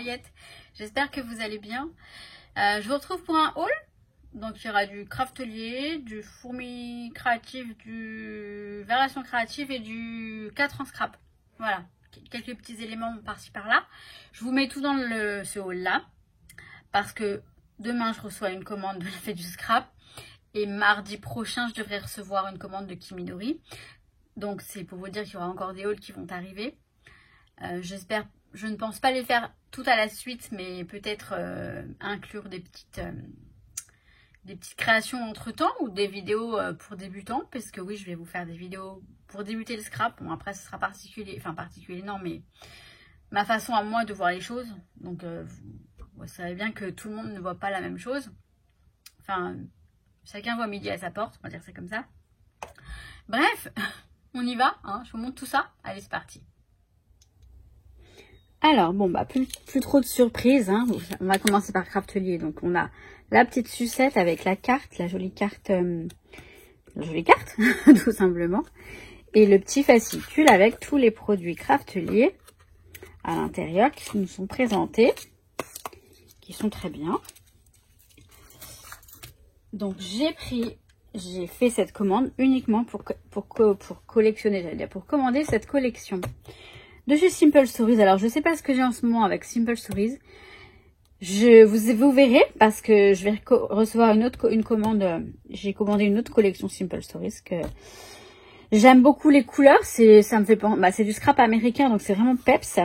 paillettes. J'espère que vous allez bien. Je vous retrouve pour un haul. Donc il y aura du craftelier, du fourmi créatif, du variation créative et du 4 en scrap. Voilà, quelques petits éléments par-ci par-là. Je vous mets tout dans ce haul là. Parce que demain je reçois une commande de la fête du scrap. Et mardi prochain je devrais recevoir une commande de Kimidori. Donc c'est pour vous dire qu'il y aura encore des hauls qui vont arriver. J'espère, je ne pense pas les faire tout à la suite, mais peut-être inclure des petites créations entre temps ou des vidéos pour débutants, parce que oui, je vais vous faire des vidéos pour débuter le scrap. Bon, après ce sera particulier, enfin particulier non, mais ma façon à moi de voir les choses. Donc vous savez bien que tout le monde ne voit pas la même chose. Enfin, chacun voit midi à sa porte, on va dire c'est comme ça. Bref, on y va, hein, je vous montre tout ça. Allez, c'est parti. Alors, bon, bah, plus trop de surprises, hein. On va commencer par Craftelier. Donc, on a la petite sucette avec la carte, la jolie carte, tout simplement. Et le petit fascicule avec tous les produits Craftelier à l'intérieur qui nous sont présentés, qui sont très bien. Donc, j'ai fait cette commande uniquement pour collectionner, j'allais dire, pour commander cette collection de chez Simple Stories. Alors, je sais pas ce que j'ai en ce moment avec Simple Stories. Vous verrez, parce que je vais recevoir une commande. J'ai commandé une autre collection Simple Stories que j'aime beaucoup les couleurs. Ça me fait penser, bah, c'est du scrap américain, donc c'est vraiment peps.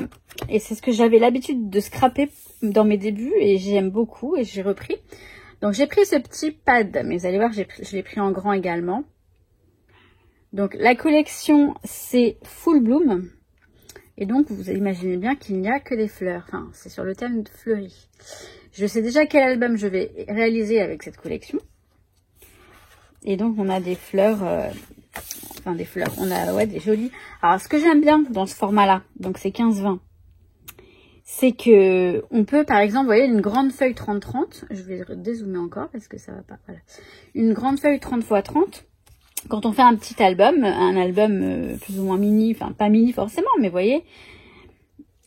Et c'est ce que j'avais l'habitude de scraper dans mes débuts et j'aime beaucoup et j'ai repris. Donc, j'ai pris ce petit pad, mais vous allez voir, je l'ai pris en grand également. Donc, la collection, c'est Full Bloom. Et donc, vous imaginez bien qu'il n'y a que des fleurs. Enfin, c'est sur le thème de fleuri. Je sais déjà quel album je vais réaliser avec cette collection. Et donc, on a des fleurs, on a, ouais, des jolies. Alors, ce que j'aime bien dans ce format-là, donc c'est 15-20. C'est que on peut, par exemple, vous voyez, une grande feuille 30-30. Je vais dézoomer encore parce que ça va pas. Voilà. Une grande feuille 30 x 30. Quand on fait un petit album, un album plus ou moins mini, enfin pas mini forcément, mais vous voyez,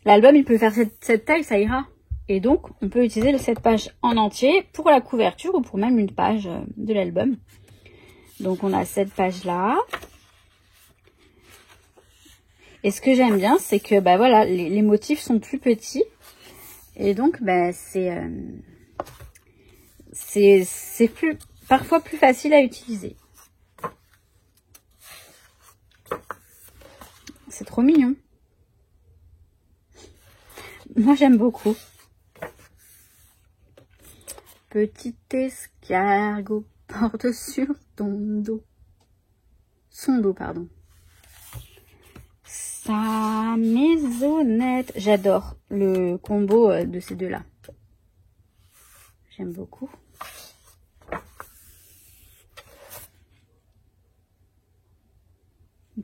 l'album il peut faire cette taille, ça ira. Et donc, on peut utiliser cette page en entier pour la couverture ou pour même une page de l'album. Donc, on a cette page-là. Et ce que j'aime bien, c'est que bah voilà, les motifs sont plus petits. Et donc, bah, c'est parfois plus facile à utiliser. C'est trop mignon. Moi, j'aime beaucoup. Petit escargot porte sur ton dos. Son dos, pardon. Sa maisonnette. J'adore le combo de ces deux-là. J'aime beaucoup.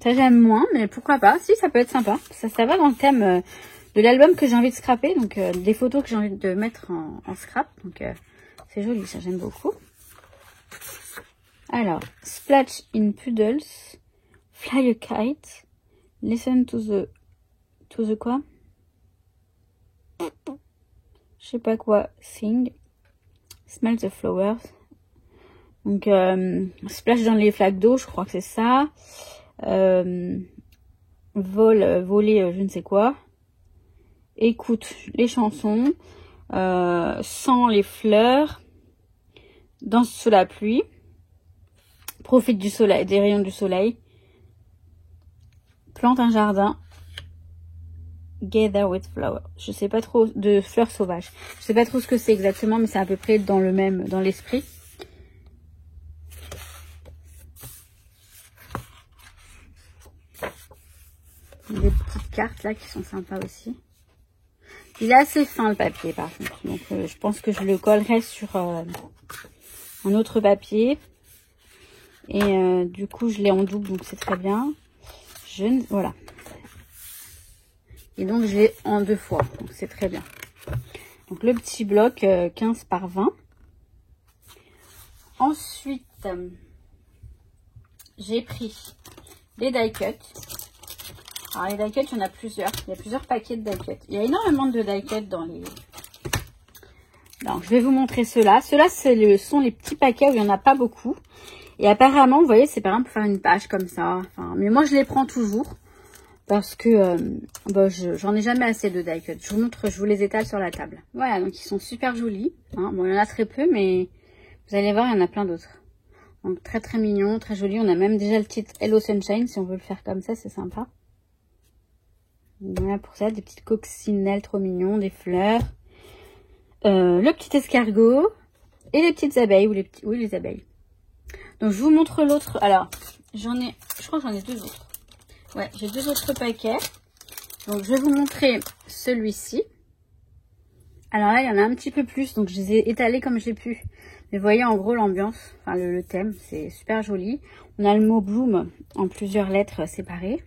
Ça, j'aime moins, mais pourquoi pas. Si, ça peut être sympa. Ça va dans le thème de l'album que j'ai envie de scraper. Donc, des photos que j'ai envie de mettre en scrap. Donc, c'est joli, ça, j'aime beaucoup. Alors, Splash in Puddles. Fly a kite. Listen to the quoi? Je sais pas quoi. Sing. Smell the flowers. Donc, splash dans les flaques d'eau, je crois que c'est ça. Voler, je ne sais quoi. Écoute les chansons. Sens les fleurs. Danse sous la pluie. Profite du soleil, des rayons du soleil. Plante un jardin. Gather with flowers. Je sais pas trop, de fleurs sauvages. Je sais pas trop ce que c'est exactement, mais c'est à peu près dans l'esprit. Des petites cartes là qui sont sympas aussi. Il est assez fin le papier par contre. Donc je pense que je le collerai sur un autre papier. Et du coup je l'ai en double, donc c'est très bien. Voilà. Et donc je l'ai en 2 fois, donc c'est très bien. Donc le petit bloc 15 par 20. Ensuite, j'ai pris des die cuts. Alors les die-cuts, il y en a plusieurs. Il y a plusieurs paquets de die-cuts. Il y a énormément de die-cuts dans les... Donc, je vais vous montrer ceux-là. Ceux-là, sont les petits paquets où il n'y en a pas beaucoup. Et apparemment, vous voyez, c'est pas grave pour faire une page comme ça. Enfin, mais moi, je les prends toujours. Parce que j'en ai jamais assez de die-cuts. Je vous montre, je vous les étale sur la table. Voilà, donc ils sont super jolis. Hein. Bon, il y en a très peu, mais vous allez voir, il y en a plein d'autres. Donc très très mignon, très joli. On a même déjà le titre Hello Sunshine, si on veut le faire comme ça, c'est sympa. Voilà pour ça, des petites coccinelles trop mignons, des fleurs. Le petit escargot et les petites abeilles, ou les abeilles. Donc je vous montre l'autre. Alors, je crois que j'en ai deux autres. Ouais, j'ai deux autres paquets. Donc, je vais vous montrer celui-ci. Alors là, il y en a un petit peu plus. Donc, je les ai étalés comme j'ai pu. Mais vous voyez, en gros, l'ambiance, enfin, le thème, c'est super joli. On a le mot Bloom en plusieurs lettres séparées.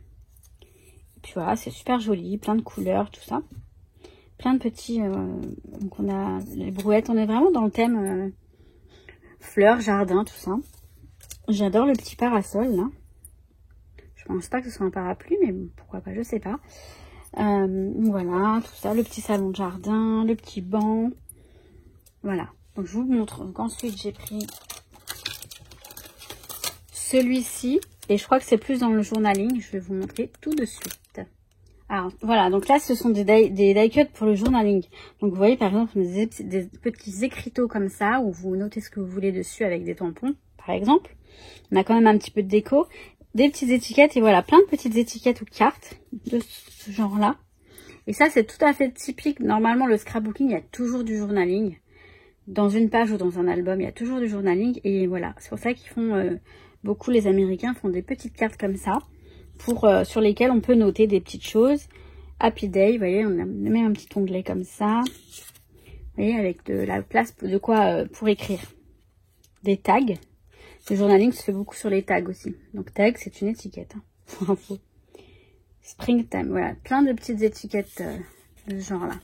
Et puis voilà, c'est super joli. Plein de couleurs, tout ça. Plein de petits... donc, on a les brouettes. On est vraiment dans le thème fleurs, jardin, tout ça. J'adore le petit parasol, là. Je pense pas que ce soit un parapluie, mais bon, pourquoi pas, je sais pas. Voilà, tout ça, le petit salon de jardin, le petit banc. Voilà, donc je vous montre. Donc ensuite, j'ai pris celui-ci. Et je crois que c'est plus dans le journaling. Je vais vous montrer tout de suite. Alors, voilà, donc là, ce sont des die-cuts pour le journaling. Donc, vous voyez, par exemple, des petits écriteaux comme ça, où vous notez ce que vous voulez dessus avec des tampons, par exemple. On a quand même un petit peu de déco. Des petites étiquettes et voilà, plein de petites étiquettes ou cartes de ce genre-là. Et ça, c'est tout à fait typique. Normalement, le scrapbooking, il y a toujours du journaling. Dans une page ou dans un album, il y a toujours du journaling. Et voilà, c'est pour ça qu'ils font, beaucoup les Américains font des petites cartes comme ça, sur lesquelles on peut noter des petites choses. Happy Day, vous voyez, on a même un petit onglet comme ça. Vous voyez, avec de la place de quoi pour écrire. Des tags. Le journaling se fait beaucoup sur les tags aussi. Donc tag, c'est une étiquette. Hein, pour info. Springtime, voilà. Plein de petites étiquettes de ce genre-là.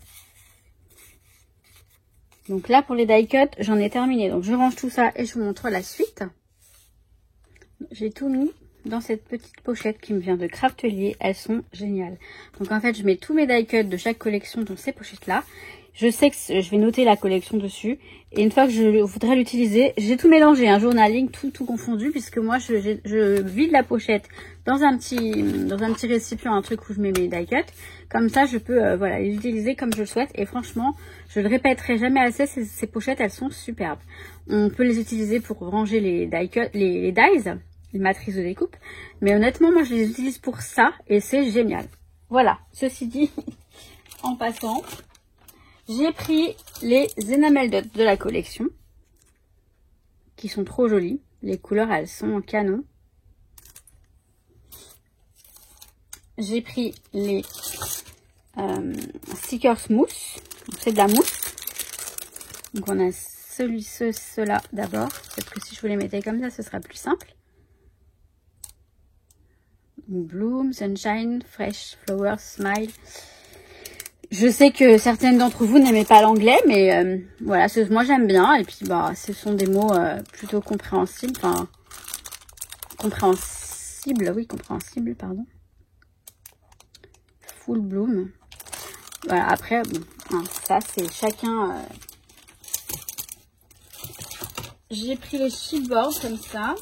Donc là, pour les die-cuts, j'en ai terminé. Donc je range tout ça et je vous montre la suite. J'ai tout mis dans cette petite pochette qui me vient de Craftelier. Elles sont géniales. Donc en fait, je mets tous mes die-cuts de chaque collection dans ces pochettes-là. Je sais que je vais noter la collection dessus. Et une fois que je voudrais l'utiliser, j'ai tout mélangé, un journaling, tout confondu, puisque moi, je vide la pochette dans un petit récipient, un truc où je mets mes die-cuts. Comme ça, je peux voilà, les utiliser comme je le souhaite. Et franchement, je le répéterai jamais assez, ces pochettes, elles sont superbes. On peut les utiliser pour ranger les die-cuts, les dies, les matrices de découpe. Mais honnêtement, moi, je les utilise pour ça et c'est génial. Voilà, ceci dit, en passant... J'ai pris les Enamel Dot de la collection, qui sont trop jolies. Les couleurs, elles sont en canon. J'ai pris les stickers mousse. C'est de la mousse. Donc on a ceux-là d'abord. Peut-être que si je vous les mettais comme ça, ce sera plus simple. Bloom, Sunshine, Fresh, Flowers, Smile... Je sais que certaines d'entre vous n'aimez pas l'anglais, mais voilà, moi j'aime bien. Et puis bah, ce sont des mots plutôt compréhensibles. Enfin, compréhensible, pardon. Full Bloom. Voilà, après, bon, hein, ça c'est chacun. J'ai pris les chipboards comme ça.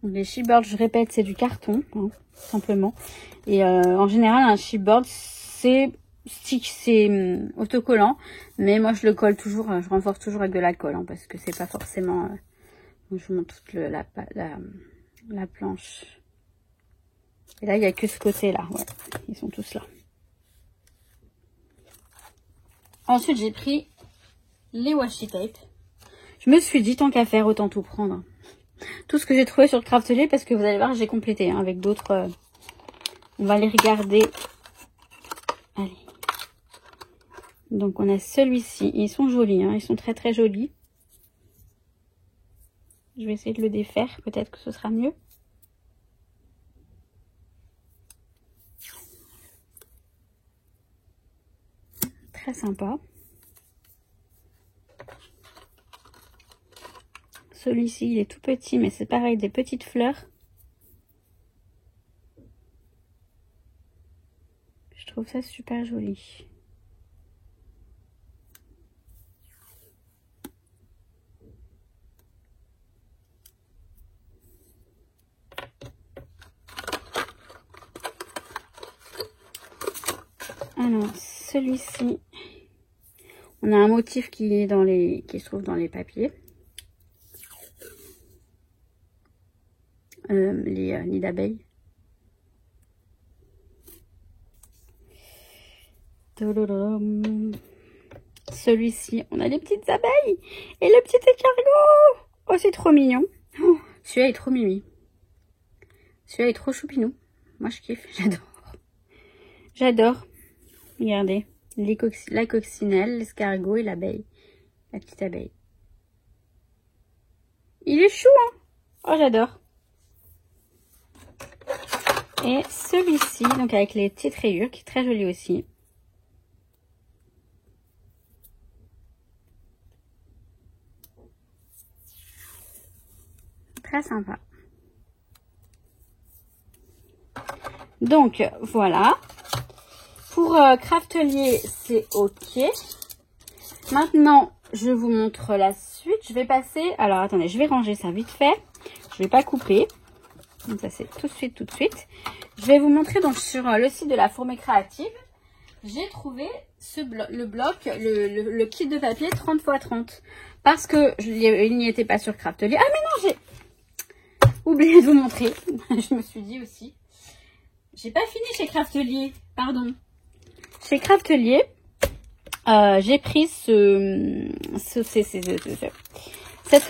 Les chipboards, je répète, c'est du carton, hein, simplement. Et en général, un chipboard, c'est autocollant. Mais moi, je le colle toujours, je renforce toujours avec de la colle, hein, parce que c'est pas forcément... je vous montre toute la planche. Et là, il n'y a que ce côté-là. Ouais, ils sont tous là. Ensuite, j'ai pris les washi tape. Je me suis dit, tant qu'à faire, autant tout prendre. Tout ce que j'ai trouvé sur le Craftelier, parce que vous allez voir, j'ai complété hein, avec d'autres. On va les regarder. Allez. Donc, on a celui-ci. Ils sont jolis, hein, ils sont très très jolis. Je vais essayer de le défaire, peut-être que ce sera mieux. Très sympa. Celui-ci, il est tout petit, mais c'est pareil, des petites fleurs. trouve ça super joli. Alors, celui-ci, on a un motif qui est qui se trouve dans les papiers. Les nids d'abeilles. Celui-ci, on a les petites abeilles et le petit escargot. Oh, c'est trop mignon. Oh, celui-là est trop mimi. Celui-là est trop choupinou. Moi, je kiffe, j'adore. J'adore. Regardez, la coccinelle, l'escargot et l'abeille. La petite abeille. Il est chou, hein? Oh, j'adore. Et celui-ci, donc avec les petites rayures, qui est très joli aussi. Très sympa. Donc, voilà. Pour Craftelier, c'est OK. Maintenant, je vous montre la suite. Je vais passer... Alors, attendez, je vais ranger ça vite fait. Je vais pas couper. Donc, ça, c'est tout de suite, tout de suite. Je vais vous montrer, donc, sur le site de la Fourmi Créative, j'ai trouvé le bloc, le kit de papier 30 x 30. Parce que il n'y était pas sur Craftelier. Ah, mais non, j'ai oublié de vous montrer. Je me suis dit aussi. J'ai pas fini chez Craftelier. Pardon. Chez Craftelier, j'ai pris cette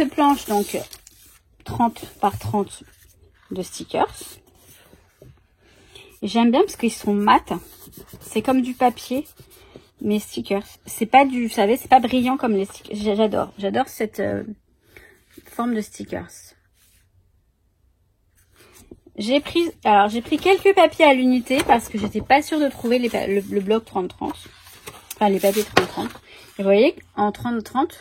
planche, donc 30 par 30 de stickers. J'aime bien parce qu'ils sont mat. C'est comme du papier, mais stickers. C'est pas vous savez, c'est pas brillant comme les stickers. J'adore. J'adore cette forme de stickers. J'ai pris quelques papiers à l'unité parce que j'étais pas sûre de trouver le bloc 30-30. Enfin, les papiers 30-30. Et vous voyez, en 30-30,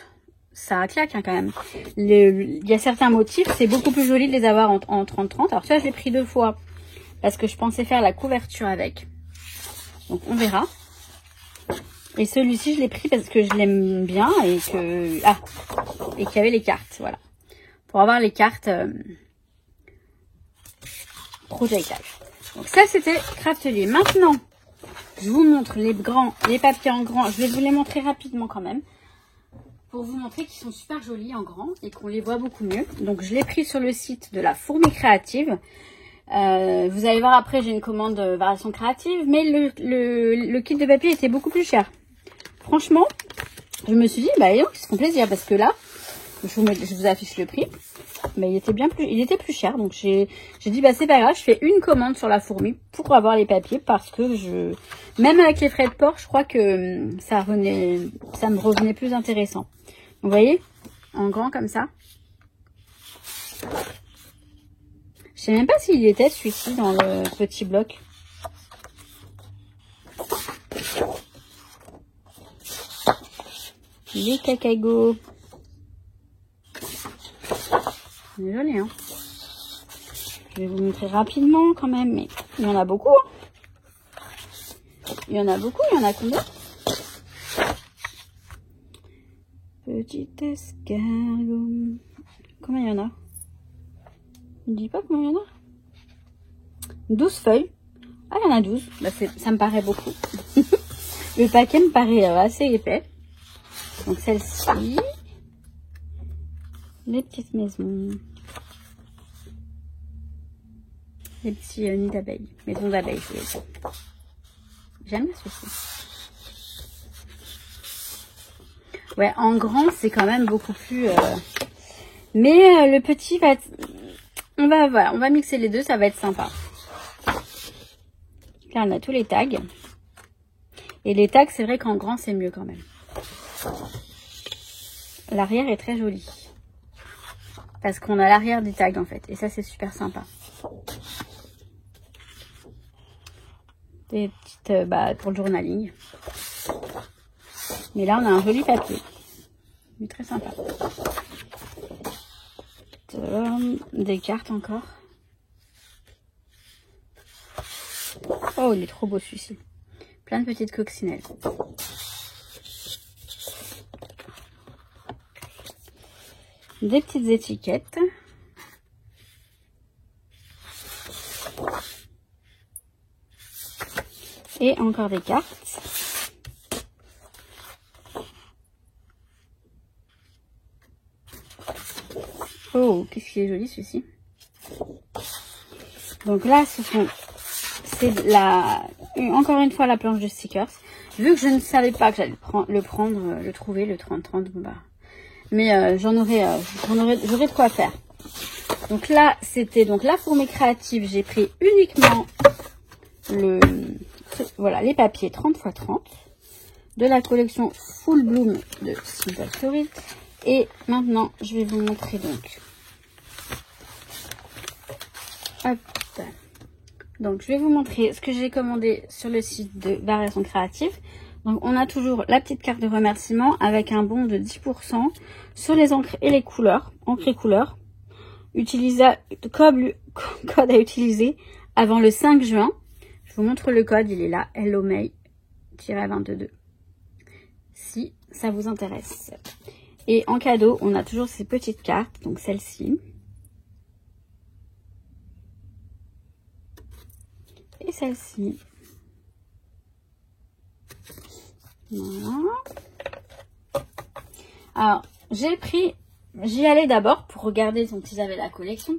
ça claque hein, quand même. Il y a certains motifs, c'est beaucoup plus joli de les avoir en 30-30. Alors ça, je l'ai pris 2 fois parce que je pensais faire la couverture avec. Donc, on verra. Et celui-ci, je l'ai pris parce que je l'aime bien et qu'il y avait les cartes, voilà. Pour avoir les cartes... projetage. Donc ça c'était Craftelier. Maintenant je vous montre les papiers en grand. Je vais vous les montrer rapidement quand même pour vous montrer qu'ils sont super jolis en grand et qu'on les voit beaucoup mieux. Donc je l'ai pris sur le site de la Fourmi Créative. Vous allez voir après, j'ai une commande variation créative, mais le kit de papier était beaucoup plus cher. Franchement, je me suis dit bah ils se font plaisir parce que là je vous affiche le prix. Mais il était plus cher, donc j'ai dit bah c'est pas grave, je fais une commande sur la Fourmi pour avoir les papiers parce que même avec les frais de port, je crois que ça me revenait plus intéressant. Vous voyez, en grand comme ça. Je sais même pas s'il était celui-ci dans le petit bloc. Les cacagos. C'est joli, hein. Je vais vous montrer rapidement quand même, mais il y en a beaucoup. Hein. Il y en a beaucoup, il y en a combien? Petit escargot. Combien il y en a? Il ne dit pas combien il y en a? 12 feuilles. Ah, il y en a 12. Bah, ça me paraît beaucoup. Le paquet me paraît assez épais. Donc celle-ci. Les petites maisons. Les petits nids d'abeilles. Maisons d'abeilles, je voulais dire. J'aime bien ceci. Ouais, en grand, c'est quand même beaucoup plus... Mais le petit va être... On va mixer les deux, ça va être sympa. Là, on a tous les tags. Et les tags, c'est vrai qu'en grand, c'est mieux quand même. L'arrière est très joli. Parce qu'on a l'arrière des tags en fait. Et ça c'est super sympa. Des petites pour le journaling. Mais là on a un joli papier. Il est très sympa. Des cartes encore. Oh il est trop beau celui-ci. plein de petites coccinelles. Des petites étiquettes. Et encore des cartes. Oh, qu'est-ce qui est joli celui-ci. Donc là, c'est encore une fois la planche de stickers. Vu que je ne savais pas que j'allais le trouver, le 30-30, bon bah. Mais j'aurais de quoi faire. Donc là, c'était donc la fourmi créative. J'ai pris uniquement les papiers 30 x 30 de la collection Full Bloom de Simple Stories. Et maintenant, je vais vous montrer donc. Hop. Donc, je vais vous montrer ce que j'ai commandé sur le site de Variations Créatives. Donc, on a toujours la petite carte de remerciement avec un bon de 10% sur les encres et les couleurs. Encre et couleurs. Code à utiliser avant le 5 juin. Je vous montre le code, il est là. Hello May-22. Si ça vous intéresse. Et en cadeau, on a toujours ces petites cartes. Donc, celle-ci. Et celle-ci. Voilà. Alors, j'y allais d'abord pour regarder donc ils avaient la collection.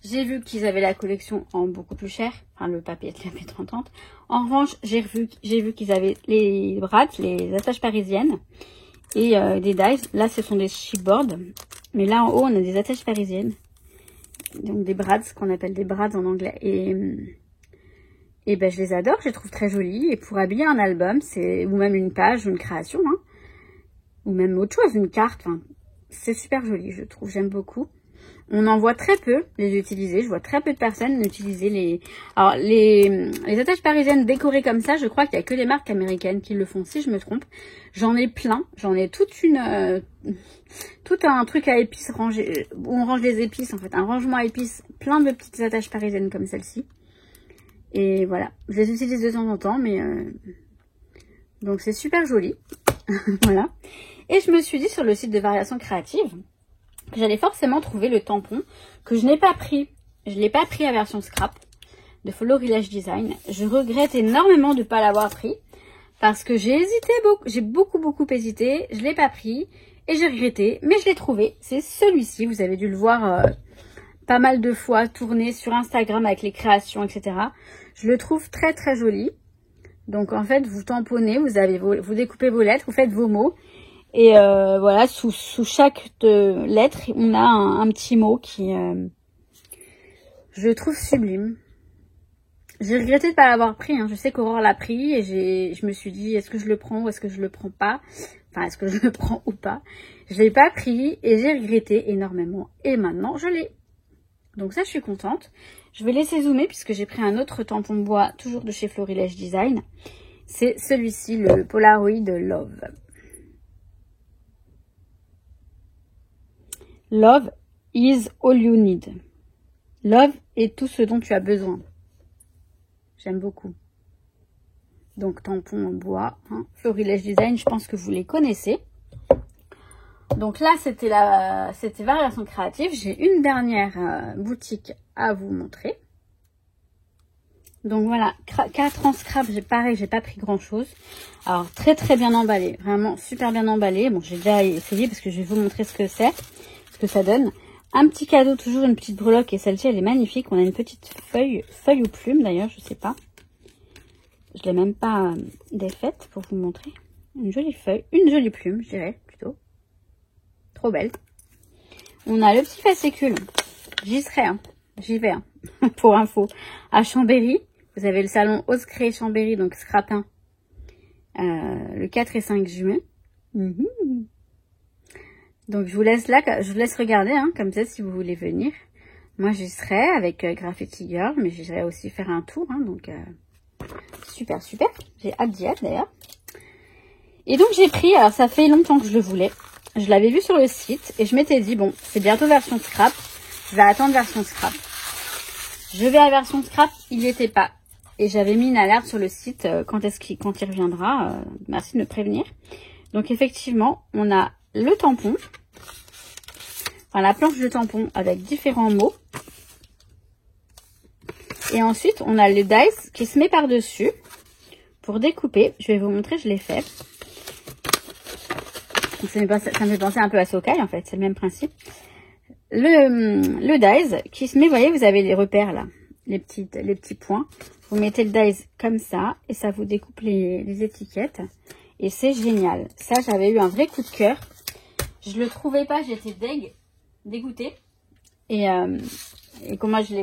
J'ai vu qu'ils avaient la collection en beaucoup plus cher. Enfin, le papier était 30-30. En revanche, j'ai vu qu'ils avaient les brads, les attaches parisiennes et des dies. Là, ce sont des chipboards. Mais là, en haut, on a des attaches parisiennes. Donc, des brads, ce qu'on appelle des brads en anglais. Et ben, je les adore, je les trouve très jolies. Et pour habiller un album, ou même une page ou une création, hein, ou même autre chose, une carte, enfin, c'est super joli, je trouve, j'aime beaucoup. On en voit très peu les utiliser, je vois très peu de personnes utiliser les attaches parisiennes décorées comme ça. Je crois qu'il n'y a que les marques américaines qui le font, si je me trompe. J'en ai plein, j'en ai tout un truc à épices rangé, où on range les épices en fait, un rangement à épices, plein de petites attaches parisiennes comme celle-ci. Et voilà, je les utilise de temps en temps, mais donc c'est super joli. Voilà. Et je me suis dit sur le site de Variations Créatives que j'allais forcément trouver le tampon que je n'ai pas pris. Je ne l'ai pas pris à version scrap de Florilège Design. Je regrette énormément de ne pas l'avoir pris parce que j'ai hésité beaucoup. J'ai beaucoup hésité. Je ne l'ai pas pris et j'ai regretté, mais je l'ai trouvé. C'est celui-ci. Vous avez dû le voir pas mal de fois tourner sur Instagram avec les créations, etc. Je le trouve très joli. Donc en fait, vous tamponnez, vous découpez vos lettres, vous faites vos mots. Et voilà, sous chaque lettre, on a un petit mot qui, je le trouve sublime. J'ai regretté de ne pas l'avoir pris. Hein. Je sais qu'Aurore l'a pris et je me suis dit, est-ce que je le prends ou est-ce que je le prends pas? Enfin, est-ce que je le prends ou pas? Je l'ai pas pris et j'ai regretté énormément. Et maintenant, je l'ai. Donc ça, je suis contente. Je vais laisser zoomer puisque j'ai pris un autre tampon bois, toujours de chez Florilège Design. C'est celui-ci, le Polaroid Love. Love is all you need. Love est tout ce dont tu as besoin. J'aime beaucoup. Donc, tampon en bois. Hein. Florilège Design, je pense que vous les connaissez. Donc là, c'était Variations Créatives. J'ai une dernière boutique à vous montrer. Donc voilà, 4 en scrap. Pareil, j'ai pas pris grand chose. Alors, très bien emballé. Vraiment super bien emballé. Bon, j'ai déjà essayé parce que je vais vous montrer ce que c'est. Ce que ça donne. Un petit cadeau, toujours une petite breloque. Et celle-ci, elle est magnifique. On a une petite feuille ou plume d'ailleurs, je sais pas. Je l'ai même pas défaite pour vous montrer. Une jolie feuille, une jolie plume, je dirais plutôt. Trop belle. On a le petit fascicule. J'y serai, hein. J'y vais, hein. Pour info. À Chambéry, vous avez le salon Oscré Chambéry, donc Scrapin, le 4 et 5 juin. Donc je vous laisse là, je vous laisse regarder, hein, comme ça si vous voulez venir. Moi j'y serai avec Graffiti Girl, mais j'irai aussi faire un tour, hein, donc super. J'ai hâte d'y être d'ailleurs. Et donc j'ai pris, alors ça fait longtemps que je le voulais. Je l'avais vu sur le site et je m'étais dit, bon, c'est bientôt version scrap. Je vais attendre version scrap. Je vais à version scrap, il n'était pas Et j'avais mis une alerte sur le site quand il reviendra. Merci de me prévenir. Donc effectivement, on a le tampon. Enfin, la planche de tampon avec différents mots. Et ensuite, on a le dice qui se met par-dessus pour découper. Je vais vous montrer, je l'ai fait. Donc, ça me fait penser un peu à Sokai, en fait. C'est le même principe. Le dice qui se met, vous voyez, vous avez les repères là. Les petits points. Vous mettez le dice comme ça et ça vous découpe les étiquettes. Et c'est génial. Ça, j'avais eu un vrai coup de cœur. Je le trouvais pas, j'étais dégoûtée. Et comment je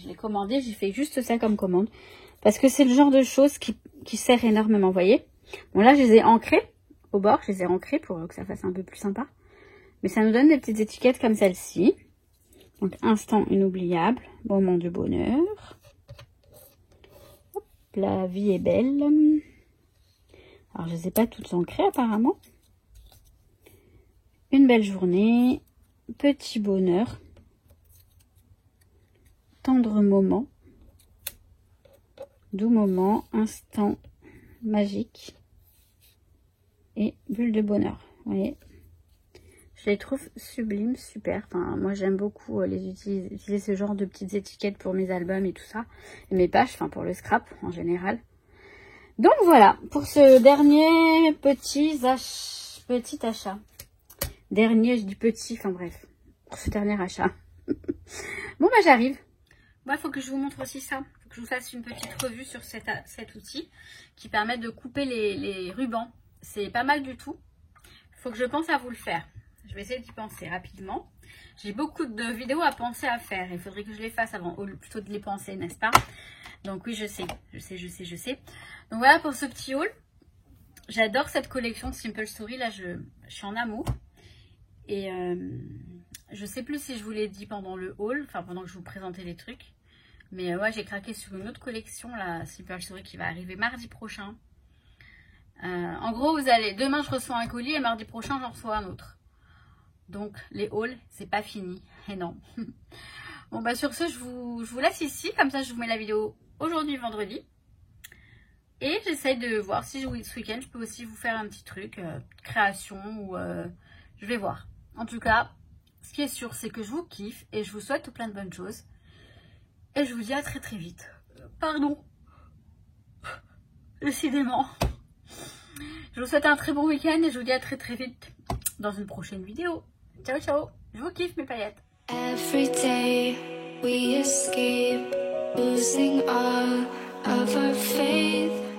l'ai commandé, j'ai fait juste ça comme commande. Parce que c'est le genre de choses qui sert énormément, vous voyez. Bon, là, je les ai ancrées au bord. Je les ai ancrées pour que ça fasse un peu plus sympa. Mais ça nous donne des petites étiquettes comme celle-ci. Donc, instant inoubliable, moment de bonheur. Hop, la vie est belle. Alors, je ne les ai pas toutes ancrées apparemment. Une belle journée. Petit bonheur. Tendre moment. Doux moment. Instant magique. Et bulle de bonheur. Vous voyez ? Je les trouve sublimes, super. Enfin, moi, j'aime beaucoup utiliser ce genre de petites étiquettes pour mes albums et tout ça. Et mes pages, enfin, pour le scrap en général. Donc, voilà, pour ce dernier petit achat. Dernier, je dis petit, enfin bref. Pour ce dernier achat. Bon, bah, j'arrive. Bon, il faut que je vous montre aussi ça. Il faut que je vous fasse une petite revue sur cet outil qui permet de couper les rubans. C'est pas mal du tout. Il faut que je pense à vous le faire. Je vais essayer d'y penser rapidement. J'ai beaucoup de vidéos à penser à faire. Il faudrait que je les fasse avant, ou plutôt de les penser, n'est-ce pas? Donc oui, je sais. Donc voilà pour ce petit haul. J'adore cette collection de Simple Story. Là, je suis en amour. Et je sais plus si je vous l'ai dit pendant le haul, enfin pendant que je vous présentais les trucs. Mais ouais, j'ai craqué sur une autre collection, la Simple Story, qui va arriver mardi prochain. En gros, demain, je reçois un colis et mardi prochain, j'en reçois un autre. Donc, les hauls, c'est pas fini. Et non. Bon, bah sur ce, je vous laisse ici. Comme ça, je vous mets la vidéo aujourd'hui, vendredi. Et j'essaye de voir si ce week-end, je peux aussi vous faire un petit truc, création ou... je vais voir. En tout cas, ce qui est sûr, c'est que je vous kiffe et je vous souhaite plein de bonnes choses. Et je vous dis à très très vite. Pardon. Décidément. Je vous souhaite un très bon week-end et je vous dis à très très vite dans une prochaine vidéo. Ciao ciao. Je vous kiffe mes paillettes. Every day we escape, losing all of our faith.